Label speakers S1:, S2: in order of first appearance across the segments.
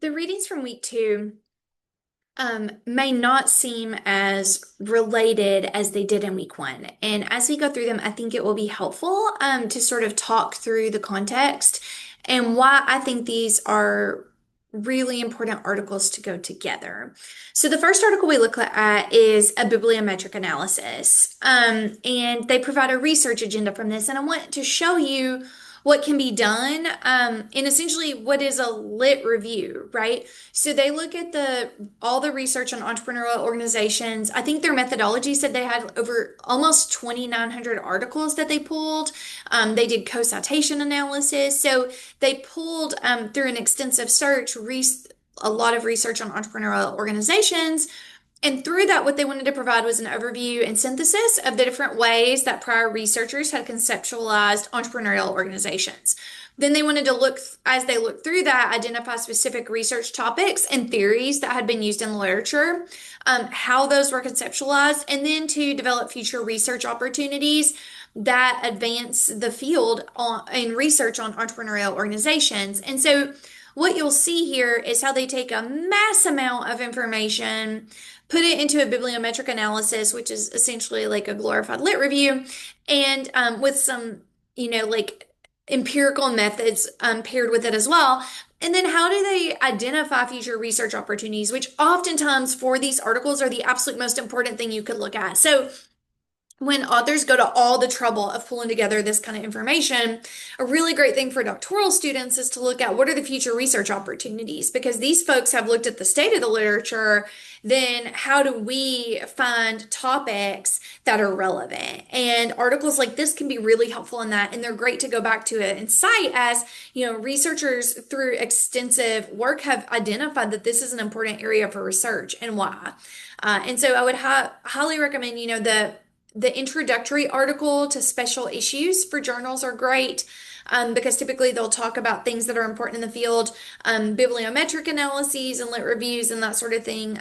S1: The readings from week two may not seem as related as they did in week one. And as we go through them, I think it will be helpful to sort of talk through the context and why I think these are really important articles to go together. So the first article we look at is a bibliometric analysis. And they provide a research agenda from this. And I want to show you what can be done and essentially what is a lit review, right? So they look at the all the research on entrepreneurial organizations. I think their methodology said they had over almost 2,900 articles that they pulled. They did co-citation analysis. So they pulled through an extensive search, a lot of research on entrepreneurial organizations. And through that, what they wanted to provide was an overview and synthesis of the different ways that prior researchers had conceptualized entrepreneurial organizations. Then they wanted to look, as they looked through that, identify specific research topics and theories that had been used in the literature, how those were conceptualized, and then to develop future research opportunities that advance the field in research on entrepreneurial organizations. And so what you'll see here is how they take a mass amount of information, put it into a bibliometric analysis, which is essentially like a glorified lit review, and with some, like empirical methods paired with it as well. And then how do they identify future research opportunities, which oftentimes for these articles are the absolute most important thing you could look at. So when authors go to all the trouble of pulling together this kind of information, a really great thing for doctoral students is to look at what are the future research opportunities, because these folks have looked at the state of the literature. Then how do we find topics that are relevant? And articles like this can be really helpful in that. And they're great to go back to it and cite as, researchers through extensive work have identified that this is an important area for research and why. And so I would highly recommend, the introductory article to special issues for journals are great because typically they'll talk about things that are important in the field, bibliometric analyses and lit reviews and that sort of thing.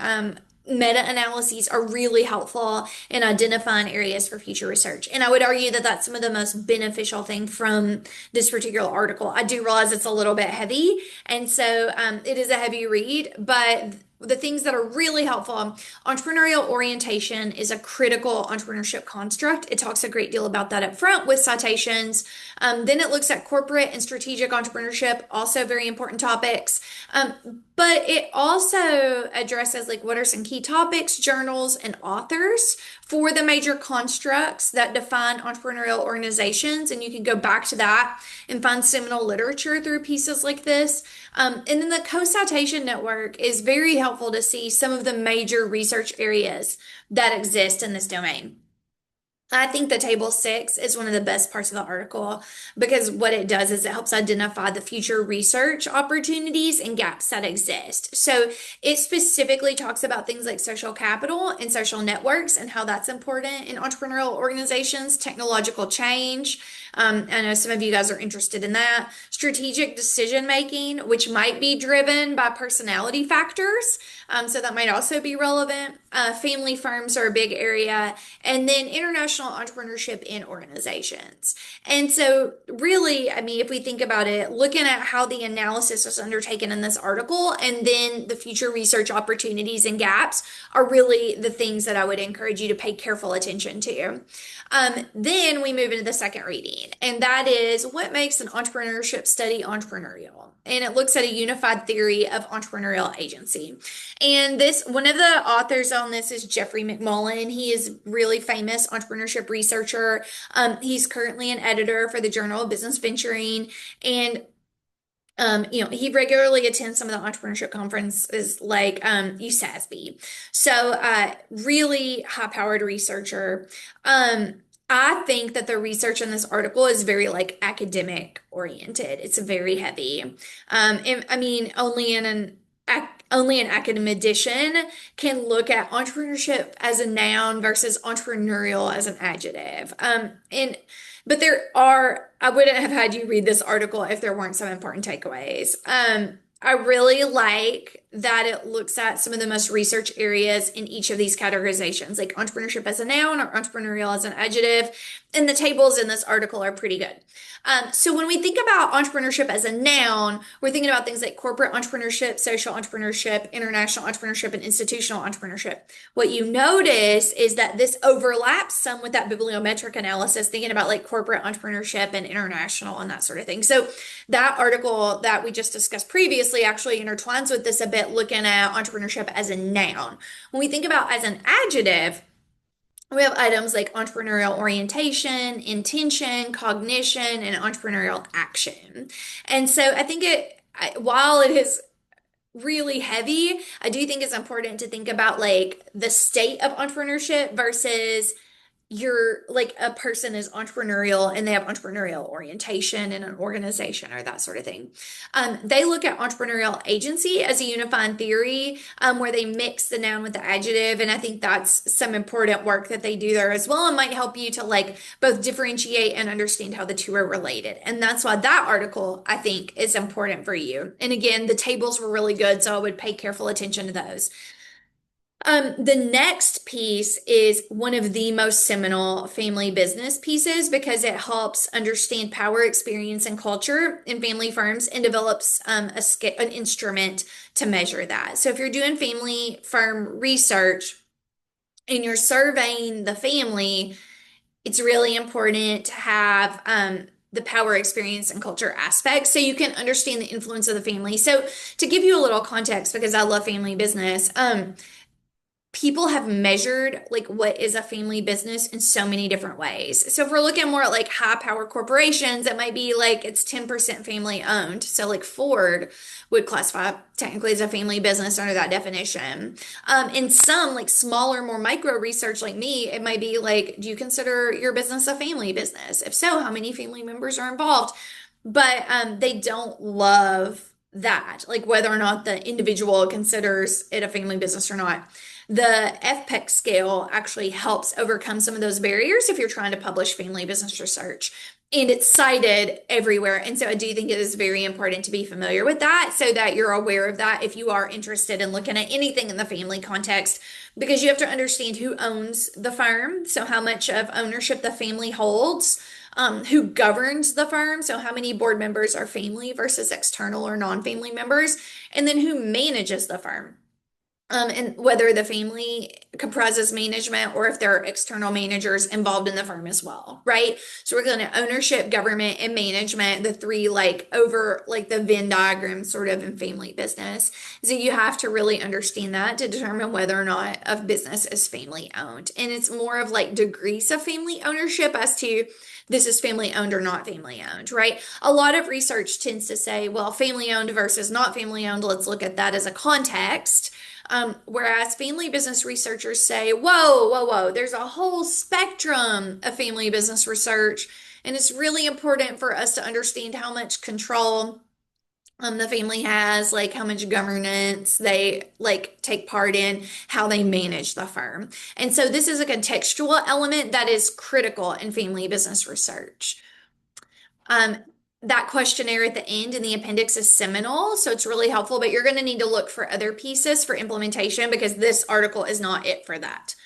S1: Meta-analyses are really helpful in identifying areas for future research. And I would argue that that's some of the most beneficial thing from this particular article. I do realize it's a little bit heavy, and so it is a heavy read, but the things that are really helpful, entrepreneurial orientation is a critical entrepreneurship construct. It talks a great deal about that up front with citations. Then it looks at corporate and strategic entrepreneurship, also very important topics. But it also addresses like what are some key topics, journals, and authors for the major constructs that define entrepreneurial organizations. And you can go back to that and find seminal literature through pieces like this. And then the co-citation network is very helpful to see some of the major research areas that exist in this domain. I think the table six is one of the best parts of the article because what it does is it helps identify the future research opportunities and gaps that exist. So it specifically talks about things like social capital and social networks and how that's important in entrepreneurial organizations, technological change. I know some of you guys are interested in that. Strategic decision making, which might be driven by personality factors. So that might also be relevant. Family firms are a big area. And then international entrepreneurship in organizations. And so, really, I mean, if we think about it, looking at how the analysis was undertaken in this article and then the future research opportunities and gaps are really the things that I would encourage you to pay careful attention to. Then we move into the second reading, and that is what makes an entrepreneurship study entrepreneurial. And it looks at a unified theory of entrepreneurial agency. And one of the authors on this is Jeffrey McMullen. He is really famous entrepreneurship researcher. He's currently an editor for the Journal of Business Venturing. And he regularly attends some of the entrepreneurship conferences like USASB. So, really high-powered researcher. I think that the research in this article is very like academic oriented. It's very heavy. And I mean, only an academician can look at entrepreneurship as a noun versus entrepreneurial as an adjective. But I wouldn't have had you read this article if there weren't some important takeaways. I really like that it looks at some of the most research areas in each of these categorizations, like entrepreneurship as a noun or entrepreneurial as an adjective. And the tables in this article are pretty good. So when we think about entrepreneurship as a noun, we're thinking about things like corporate entrepreneurship, social entrepreneurship, international entrepreneurship, and institutional entrepreneurship. What you notice is that this overlaps some with that bibliometric analysis, thinking about like corporate entrepreneurship and international and that sort of thing. So that article that we just discussed previously actually intertwines with this a bit, looking at entrepreneurship as a noun. When we think about as an adjective, we have items like entrepreneurial orientation, intention, cognition, and entrepreneurial action. And so I think while it is really heavy, I do think it's important to think about like the state of entrepreneurship versus you're like a person is entrepreneurial and they have entrepreneurial orientation in an organization or that sort of thing. They look at entrepreneurial agency as a unifying theory, where they mix the noun with the adjective. And I think that's some important work that they do there as well and might help you to like both differentiate and understand how the two are related. And that's why that article, I think, is important for you. And again, the tables were really good, so I would pay careful attention to those. The next piece is one of the most seminal family business pieces because it helps understand power, experience, and culture in family firms and develops an instrument to measure that. So if you're doing family firm research and you're surveying the family, it's really important to have the power, experience, and culture aspects so you can understand the influence of the family. So to give you a little context, because I love family business, people have measured like what is a family business in so many different ways. So if we're looking more at like high power corporations, it might be like it's 10% family owned. So like Ford would classify technically as a family business under that definition. In some like smaller, more micro research like me, it might be like, do you consider your business a family business? If so, how many family members are involved? But they don't love that, like whether or not the individual considers it a family business or not. The FPEC scale actually helps overcome some of those barriers if you're trying to publish family business research. And it's cited everywhere. And so I do think it is very important to be familiar with that so that you're aware of that if you are interested in looking at anything in the family context, because you have to understand who owns the firm. So, how much of ownership the family holds, who governs the firm. So, how many board members are family versus external or non family members, and then who manages the firm. And whether the family comprises management or if there are external managers involved in the firm as well, right? So we're going to ownership, government, and management, the three like over like the Venn diagram sort of in family business. So you have to really understand that to determine whether or not a business is family owned. And it's more of like degrees of family ownership as to this is family owned or not family owned, right? A lot of research tends to say, well, family owned versus not family owned, let's look at that as a context. Whereas family business researchers say, whoa, whoa, whoa, there's a whole spectrum of family business research. And it's really important for us to understand how much control the family has, like how much governance they like take part in, how they manage the firm. And so this is a contextual element that is critical in family business research. Um, that questionnaire at the end in the appendix is seminal, so it's really helpful, but you're going to need to look for other pieces for implementation because this article is not it for that.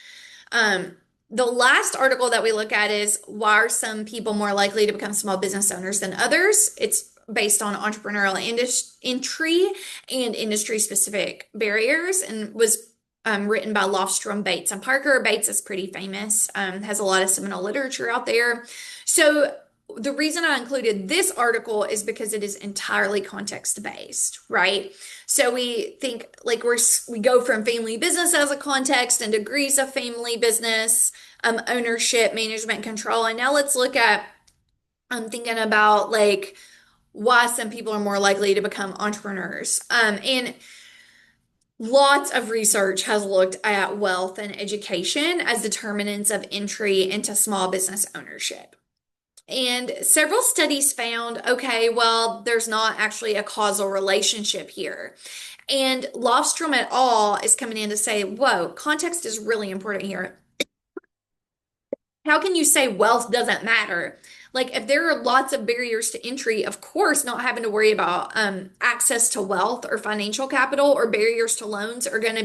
S1: The last article that we look at is why are some people more likely to become small business owners than others? It's based on entrepreneurial entry and industry specific barriers and was written by Lofstrom, Bates, and Parker. Bates is pretty famous, has a lot of seminal literature out there. So the reason I included this article is because it is entirely context based, right? So we think like we go from family business as a context and degrees of family business, ownership, management, control, and now let's look at I'm thinking about like why some people are more likely to become entrepreneurs. And lots of research has looked at wealth and education as determinants of entry into small business ownership. And several studies found, okay, well, there's not actually a causal relationship here. And Lofstrom et al. Is coming in to say, whoa, context is really important here. How can you say wealth doesn't matter? Like, if there are lots of barriers to entry, of course, not having to worry about access to wealth or financial capital or barriers to loans um, are going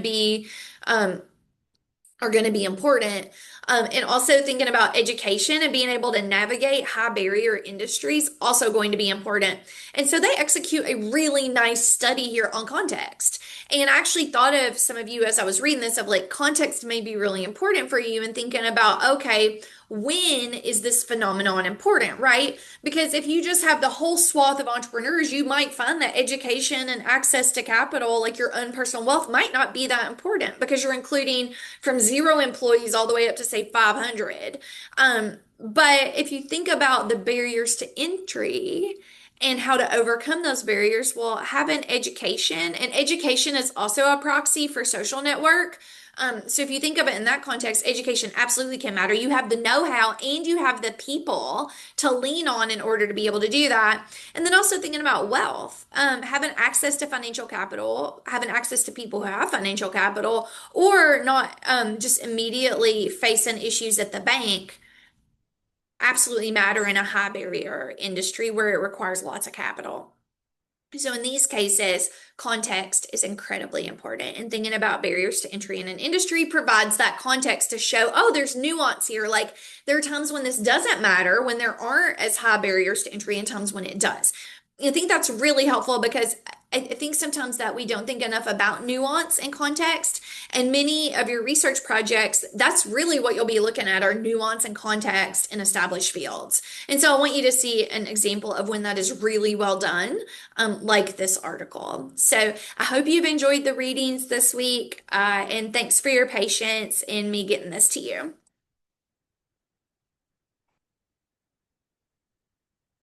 S1: to be important. And also thinking about education and being able to navigate high barrier industries also going to be important. And so they execute a really nice study here on context. And I actually thought of some of you as I was reading this of like context may be really important for you and thinking about, okay, when is this phenomenon important, right? Because if you just have the whole swath of entrepreneurs, you might find that education and access to capital, like your own personal wealth, might not be that important because you're including from 0 employees all the way up to say 500. But if you think about the barriers to entry and how to overcome those barriers, well, having education, and education is also a proxy for social network. So if you think of it in that context, education absolutely can matter. You have the know-how and you have the people to lean on in order to be able to do that. And then also thinking about wealth, having access to financial capital, having access to people who have financial capital, or not just immediately facing issues at the bank absolutely matter in a high barrier industry where it requires lots of capital. So in these cases, context is incredibly important. And thinking about barriers to entry in an industry provides that context to show, oh, there's nuance here. Like there are times when this doesn't matter, when there aren't as high barriers to entry, and times when it does. I think that's really helpful because I think sometimes that we don't think enough about nuance and context. And many of your research projects, that's really what you'll be looking at are nuance and context in established fields. And so I want you to see an example of when that is really well done, like this article. So I hope you've enjoyed the readings this week, and thanks for your patience in me getting this to you.